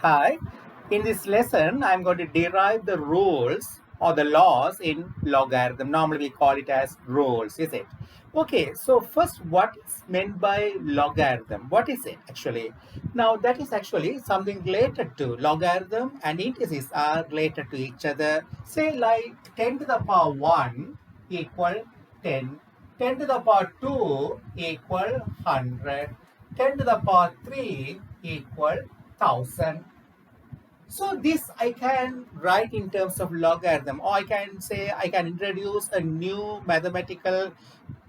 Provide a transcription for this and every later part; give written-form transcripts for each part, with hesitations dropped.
Hi, in this lesson, I'm going to derive the rules or the laws in logarithm. Normally, we call it as rules, is it? Okay, so first, what is meant by logarithm? What is it actually? Now, that is actually something related to logarithm and indices are related to each other. Say, like 10 to the power 1 equal 10, 10 to the power 2 equal 100, 10 to the power 3 equal 1000. So this I can write in terms of logarithm, or I can say I can introduce a new mathematical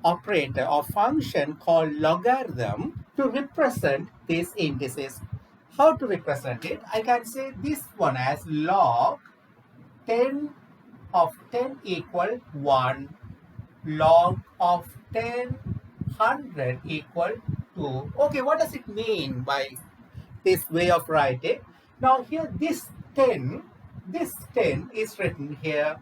operator or function called logarithm to represent these indices. How to represent it? I can say this one as log 10 of 10 equal 1, log of 10 100 equal 2. Okay, what does it mean by this way of writing? Now here this 10 is written here.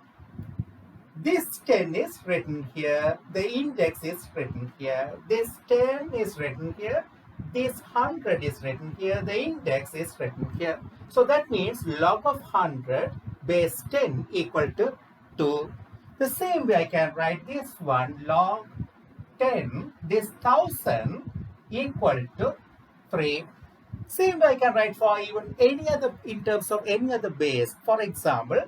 This 10 is written here. The index is written here. This 10 is written here. This 100 is written here. The index is written here. So that means log of 100 base 10 equal to 2. The same way I can write this one, log 10, this 1000 equal to 3. Same way I can write for even any other, in terms of any other base. For example,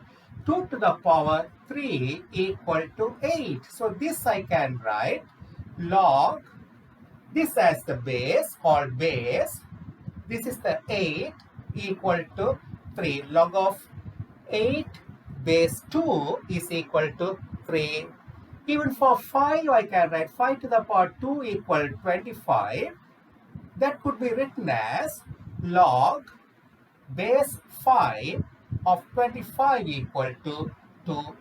2 to the power 3 equal to 8. So this I can write log, this as the base, called base. This is the 8 equal to 3. Log of 8 base 2 is equal to 3. Even for 5, I can write 5 to the power 2 equal 25. That could be written as log base 5 of 25 equal to 2.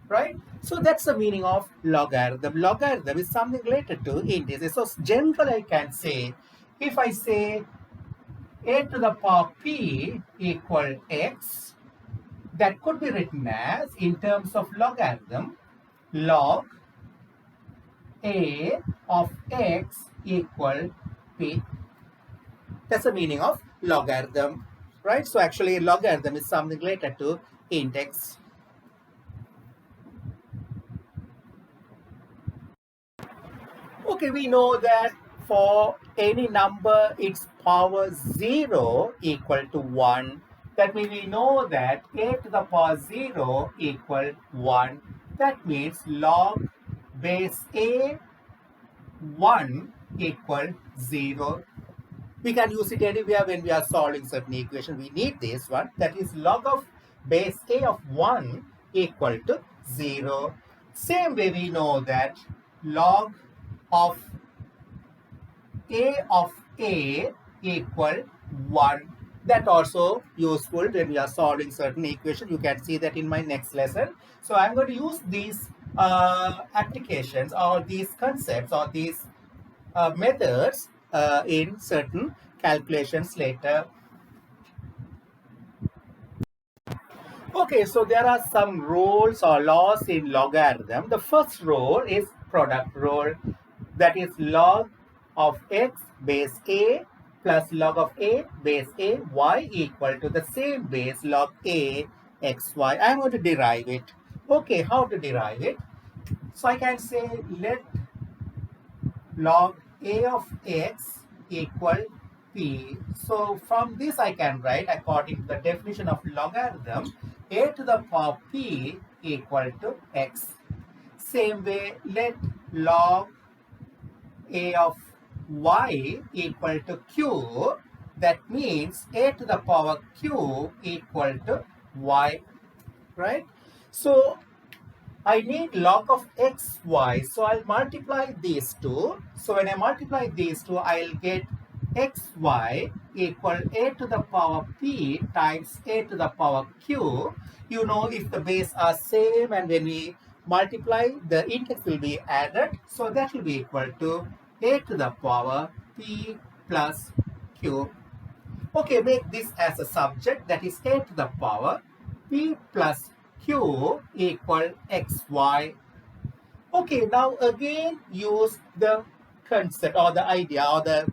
Right? So that's the meaning of logarithm. Logarithm is something related to indices. So generally I can say, if I say a to the power p equal x, that could be written as, in terms of logarithm, log a of x equal p. That's the meaning of logarithm, right? So actually logarithm is something related to index. Okay, we know that for any number, its power 0 equal to 1. That means we know that a to the power 0 equal 1. That means log base a 1 equal 0. We can use it anywhere when we are solving certain equation. We need this one. That is log of base a of 1 equal to 0. Same way we know that log of a equal 1. That also useful when we are solving certain equation. You can see that in my next lesson. So I'm going to use these applications or these concepts or these methods in certain calculations later. Okay, so there are some rules or laws in logarithm. The first rule is product rule. That is log of x base a plus log of a base a y equal to the same base log a x y. I'm going to derive it. Okay, how to derive it? So I can say let log a of x equal p. So from this I can write, according to the definition of logarithm, a to the power p equal to x. Same way, let log a of y equal to q. That means a to the power q equal to y, right? So I need log of x, y. So I'll multiply these two. So when I multiply these two, I'll get xy equal a to the power p times a to the power q. You know, if the base are same and when we multiply, the index will be added. So that will be equal to a to the power p plus q. Okay, make this as a subject, that is a to the power p plus q equal xy. Okay, now again use the concept or the idea or the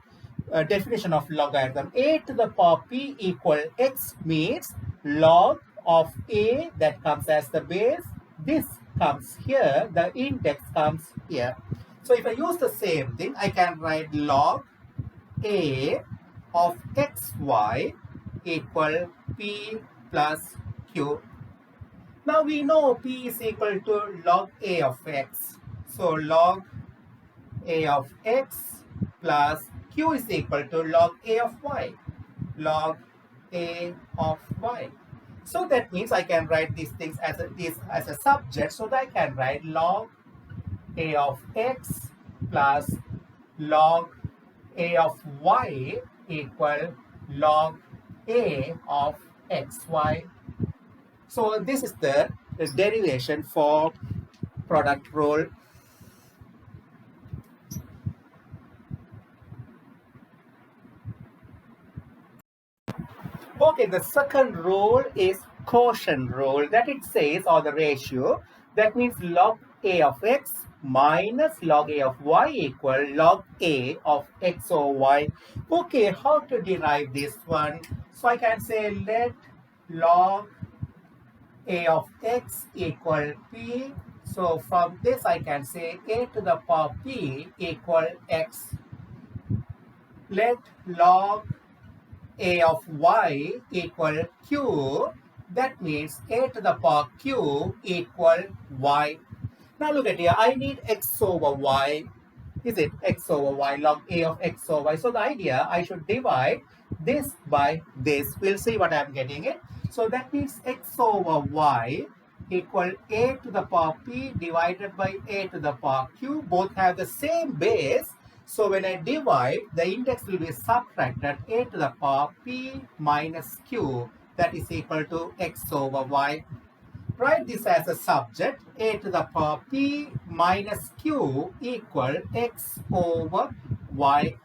definition of logarithm. A to the power p equal x means log of a that comes as the base. This comes here, the index comes here. So if I use the same thing, I can write log a of xy equal p plus q. Now we know p is equal to log a of x. So log a of x plus q is equal to log a of y. Log a of y. So that means I can write these things as a subject. So that I can write log a of x plus log a of y equal log a of xy. So this is the derivation for product rule. Okay, the second rule is quotient rule, that it says, or the ratio, that means log a of x minus log a of y equal log a of x over y. Okay, how to derive this one? So I can say let log a of x equal p. So from this I can say a to the power p equal x. Let log a of y equal q. That means a to the power q equal y. Now look at here, I need x over y. Is it x over y, log a of x over y? So the idea, I should divide this by this. We'll see what I'm getting it. So that means x over y equal a to the power p divided by a to the power q. Both have the same base. So when I divide, the index will be subtracted a to the power p minus q. That is equal to x over y. Write this as a subject, a to the power p minus q equal x over y.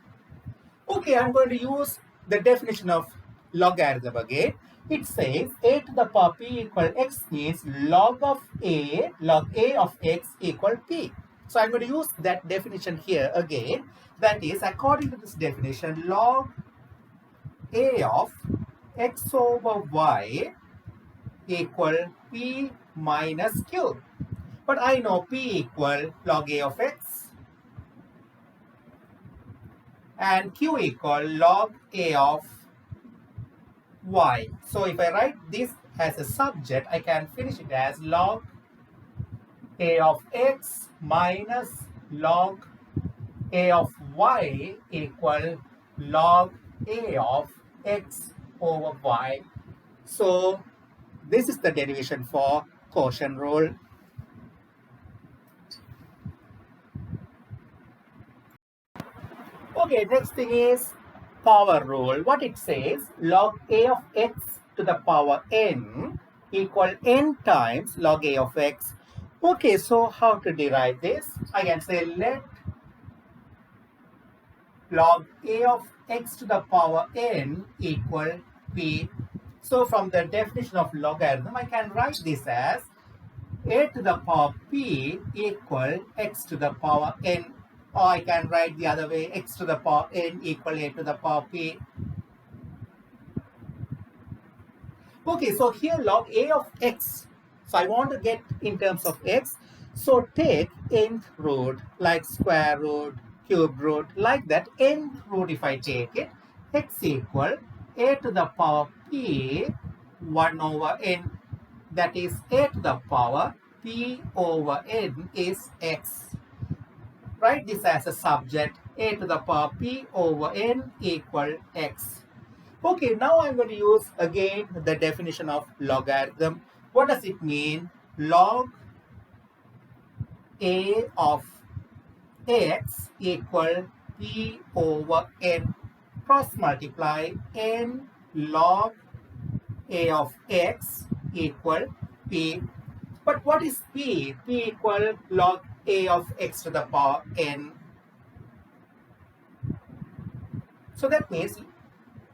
Okay, I'm going to use the definition of logarithm again. It says a to the power p equal x means log a of x equal p. So I'm going to use that definition here again. That is, according to this definition, log a of x over y equal p minus q. But I know p equal log a of x and q equal log a of y. So if I write this as a subject, I can finish it as log a of x minus log a of y equal log a of x over y. So this is the derivation for quotient rule. Okay, next thing is power rule. What it says, log a of x to the power n equal n times log a of x. Okay, so how to derive this? I can say let log a of x to the power n equal p. So from the definition of logarithm, I can write this as a to the power p equal x to the power n. Or I can write the other way, x to the power n equal a to the power p. Okay, so here log a of x. So I want to get in terms of x. So take nth root, like square root, cube root, like that. Nth root, if I take it, x equal a to the power p 1 over n. That is a to the power p over n is x. Write this as a subject, a to the power p over n equal x. Okay, now I'm going to use again the definition of logarithm. What does it mean? Log a of x equal p over n. Cross multiply n log a of x equal p. But what is p? P equal log a of x to the power n. So that means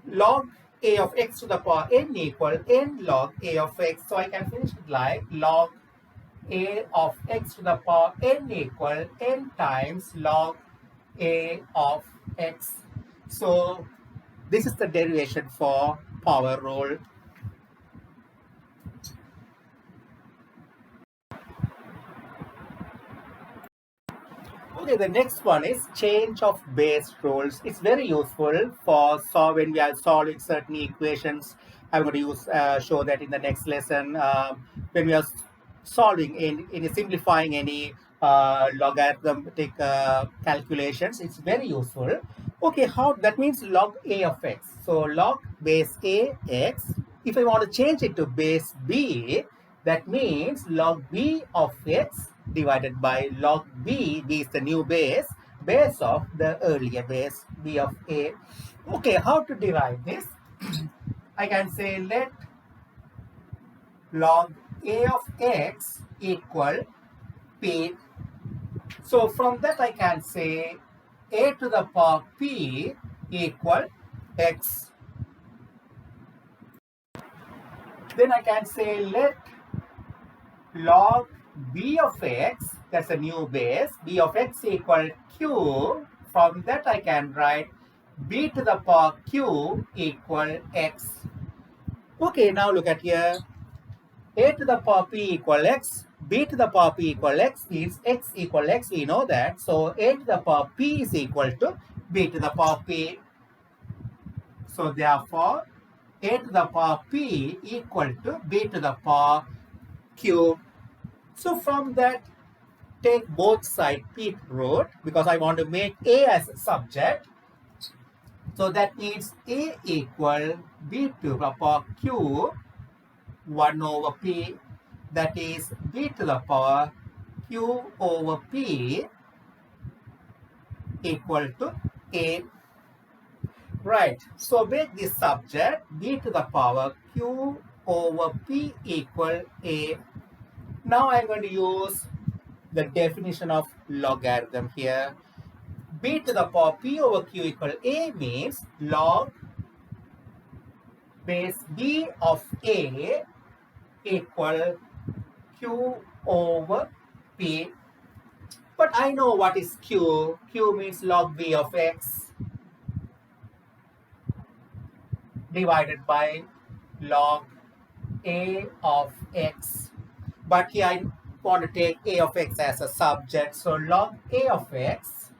log a of x to the power n equal n log a of x. So I can finish it like log a of x to the power n equal n times log a of x. So this is the derivation for power rule. Okay, the next one is change of base rules. It's very useful for when we are solving certain equations. I'm going to show that in the next lesson. When we are solving in simplifying any logarithmic calculations, it's very useful. Okay, how that means log a of x. So log base a x. If I want to change it to base b, that means log b of x divided by log b, b is the new base of the earlier base, b of a. Okay, how to derive this? I can say let log a of x equal p. So from that I can say a to the power p equal x. Then I can say let log b of x, that's a new base, b of x equal q. From that I can write b to the power q equal x. Okay, now look at here. A to the power p equal x, b to the power p equal x means x equal x, we know that. So a to the power p is equal to b to the power p. So therefore a to the power p equal to b to the power q. So from that, take both sides peak root because I want to make a as a subject. So that means a equal b to the power q 1 over p, that is b to the power q over p equal to a. Right, so make this subject b to the power q over p equal a. Now I'm going to use the definition of logarithm here. B to the power p over q equal a means log base b of a equal q over p. But I know what is q. Q means log b of x divided by log a of x. But here I want to take a of x as a subject. So log a of x,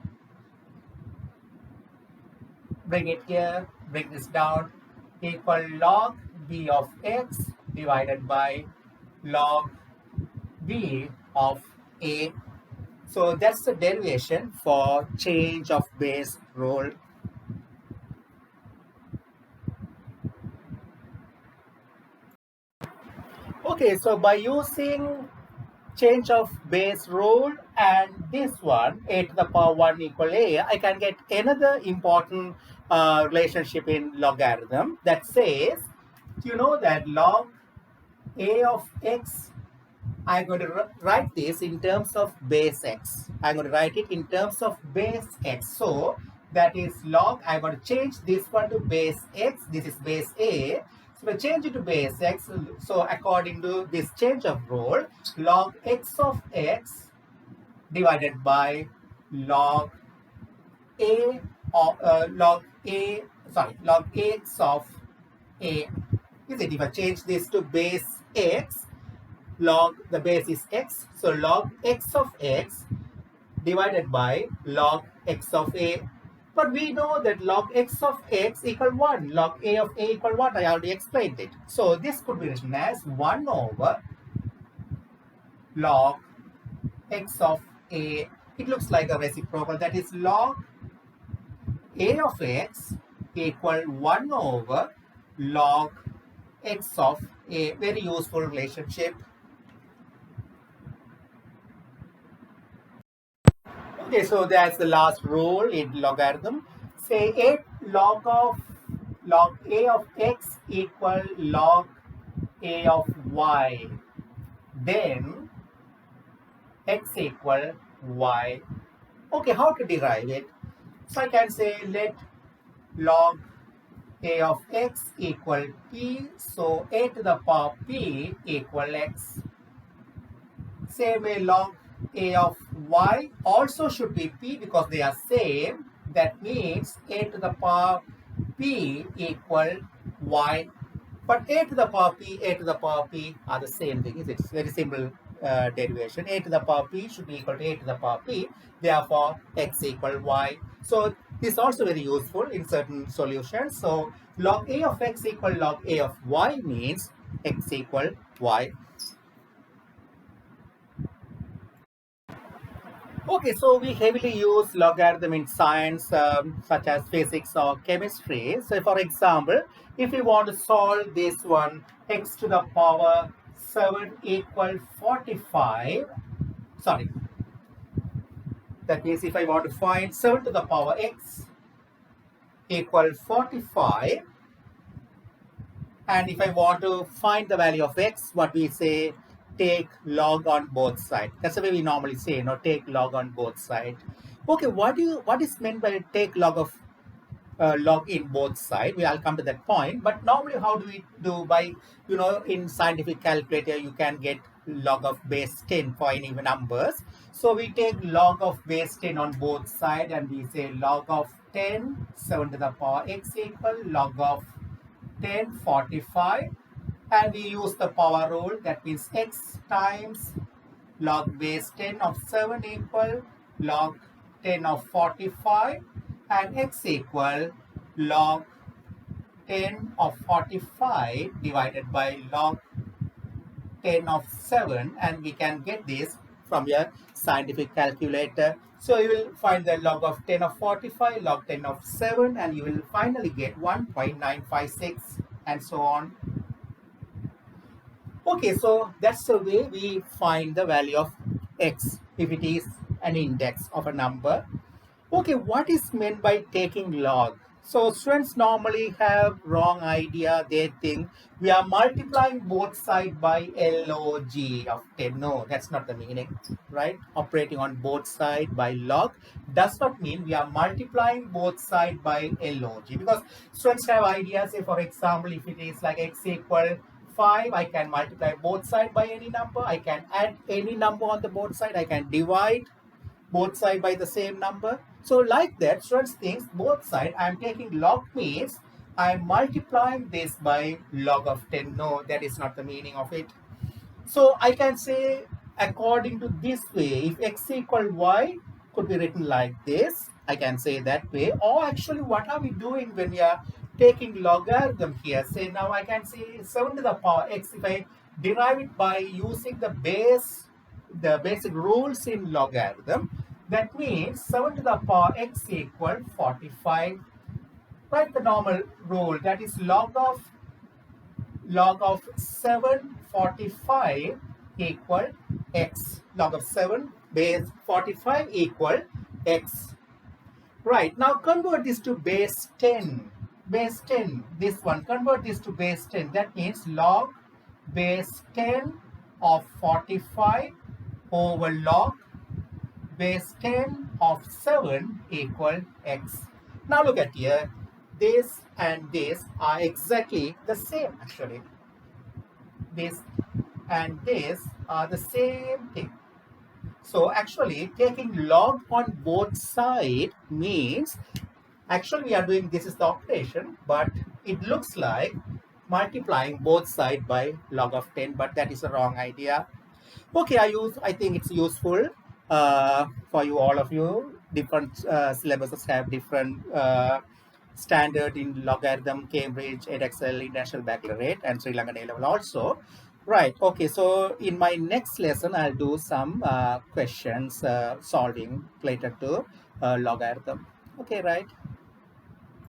bring it here, bring this down, equal log b of x divided by log b of a. So that's the derivation for change of base rule. Okay, so by using change of base rule and this one, a to the power 1 equal a, I can get another important relationship in logarithm that says, you know that log a of x, I'm going to write this in terms of base x. I'm going to write it in terms of base x. So that is log, I'm going to change this one to base x. This is base a. So if I change it to base x, so according to this change of rule, log x of x divided by log a of log x of a. Is it? If I change this to base x, log the base is x, so log x of x divided by log x of a. But we know that log x of x equal 1, log a of a equal 1, I already explained it. So this could be written as 1 over log x of a. It looks like a reciprocal, that is log a of x equal 1 over log x of a. Very useful relationship. Okay, so that's the last rule in logarithm. Say log a of x equal log a of y. Then x equal y. Okay, how to derive it? So I can say let log a of x equal p. So a to the power p equal x. Same way log a of y also should be p because they are same. That means a to the power p equal y. But a to the power p, a to the power p are the same thing. It's very simple derivation. A to the power p should be equal to a to the power p. Therefore, x equal y. So this is also very useful in certain solutions. So log a of x equal log a of y means x equal y. Okay, so we heavily use logarithm in science, such as physics or chemistry. So, for example, if we want to solve this one, x to the power 7 equal 45, sorry, that means if I want to find 7 to the power x equal 45, and if I want to find the value of x, what we say, take log on both sides. That's the way we normally say, take log on both sides. Okay, what is meant by take log in both sides? I'll come to that point. But normally, how do we do? By in scientific calculator, you can get log of base 10 for any numbers. So we take log of base 10 on both sides, and we say log of 10 7 to the power x equal log of 10 45, and we use the power rule. That means x times log base 10 of 7 equal log 10 of 45, and x equal log 10 of 45 divided by log 10 of 7, and we can get this from your scientific calculator. So you will find the log of 10 of 45, log 10 of 7, and you will finally get 1.956, and so on. Okay, so that's the way we find the value of x if it is an index of a number. Okay, what is meant by taking log? So students normally have wrong idea. They think we are multiplying both sides by log of 10. No, that's not the meaning, right? Operating on both sides by log does not mean we are multiplying both sides by log, because students have ideas. Say for example, if it is like x equal 5, I can multiply both sides by any number. I can add any number on the both side. I can divide both sides by the same number. So like that, students think both sides, I am taking log means I am multiplying this by log of 10. No, that is not the meaning of it. So I can say according to this way, if x equal y could be written like this, I can say that way. Or actually, what are we doing when we are taking logarithm here? Say now I can say 7 to the power x. If I derive it by using the basic rules in logarithm, that means 7 to the power x equal 45. Write the normal rule, that is log of 745 equal x. Log of 7 base 45 equal x. Right, now convert this to base 10. Base 10, this one, convert this to base 10. That means log base 10 of 45 over log base 10 of 7 equal x. Now look at here. This and this are exactly the same actually. This and this are the same thing. So actually taking log on both sides means actually we are doing, this is the operation, but it looks like multiplying both sides by log of 10, but that is a wrong idea. Okay, I think it's useful for you, all of you. Different syllabuses have different standard in logarithm, Cambridge, Edexcel, International Baccalaureate, and Sri Lankan A-level also. Right, okay, so in my next lesson, I'll do some questions solving related to logarithm. Okay, right.